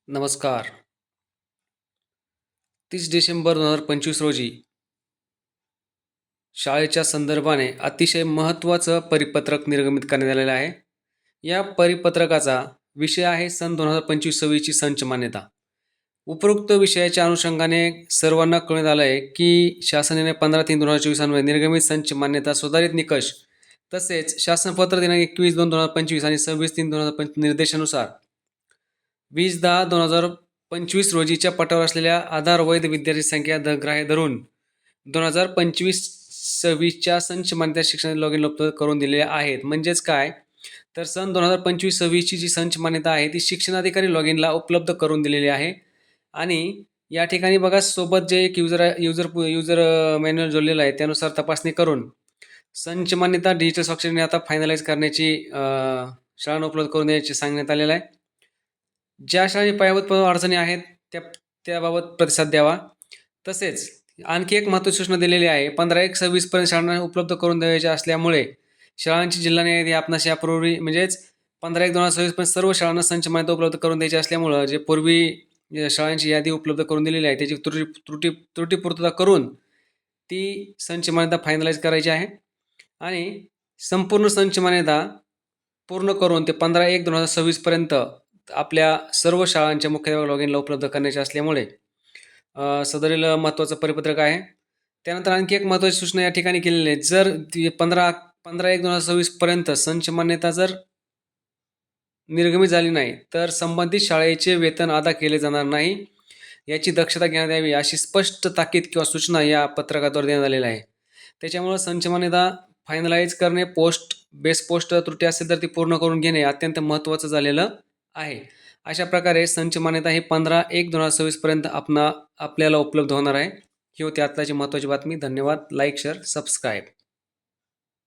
नमस्कार. 30 डिसेंबर 2025 रोजी शाळेच्या संदर्भाने अतिशय महत्त्वाचं परिपत्रक निर्गमित करण्यात आलेलं आहे. या परिपत्रकाचा विषय आहे सन 2025-26ची संच मान्यता. उपरोक्त विषयाच्या अनुषंगाने सर्वांना कळण्यात आलं आहे की शासनाने 15/3/2024 अन्वये निर्गमित संच मान्यता सुधारित निकष तसेच शासनपत्र दिनांक 21/2/2025 आणि 26/3/2025 निर्देशानुसार 20/10/2025 रोजीच्या पटावर असलेल्या आधार वैध विद्यार्थी संख्या ग्राह्य धरून 2025-26च्या संच मान्यता शिक्षण लॉगिन उपलब्ध करून दिलेल्या आहेत. म्हणजेच काय, तर सन 2025-26ची जी संच मान्यता आहे ती शिक्षणाधिकारी लॉगिनला उपलब्ध करून दिलेली आहे. आणि या ठिकाणी बघा, सोबत जे एक युजर मॅन्युअल जोडलेलं आहे त्यानुसार तपासणी करून संच मान्यता डिजिटल स्वाक्षरीने आता फायनलाइज करण्याची शाळांना उपलब्ध करून द्यायची सांगण्यात आलेलं आहे. ज्या शाळेची पायाभूत अडचणी आहेत त्याबाबत प्रतिसाद द्यावा. तसेच आणखी एक महत्त्वाची सूचना दिलेली आहे. 15/1/26 पर्यंत शाळांना उपलब्ध करून द्यायचे असल्यामुळे शाळांची जिल्हा न्यायालय आपणास यापूर्वी म्हणजेच 15/1/2026 पर्यंत सर्व शाळांना संच मान्यता उपलब्ध करून द्यायची असल्यामुळं जे पूर्वी शाळांची यादी उपलब्ध करून दिलेली आहे त्याची त्रुटीपूर्तता करून ती संच मान्यता फायनलाइज करायची आहे. आणि संपूर्ण संच मान्यता पूर्ण करून ते 15/1/2026 पर्यंत आपल्या सर्व शाळांच्या मुख्याध्यापक लॉगिनला उपलब्ध करण्याचे असल्यामुळे सदरील महत्त्वाचं परिपत्रक आहे. त्यानंतर आणखी एक महत्त्वाची सूचना या ठिकाणी केलेली आहे. जर 15/1/2026 पर्यंत संच मान्यता जर निर्गमित झाली नाही तर संबंधित शाळेचे वेतन अदा केले जाणार नाही, याची दक्षता घेण्यात यावी अशी स्पष्ट ताकीद किंवा सूचना या पत्रकाद्वारे देण्यात आलेली आहे. त्याच्यामुळं संच मान्यता फायनलाइज करणे, बेस पोस्ट त्रुटी असेल तर ती पूर्ण करून घेणे अत्यंत महत्त्वाचं झालेलं आहे. अशा प्रकारे संच मान्यता ही 15/1/2026 पर्यंत आपल्याला उपलब्ध होणार आहे. ही होती आताची महत्त्वाची बातमी. धन्यवाद. Like, share, subscribe.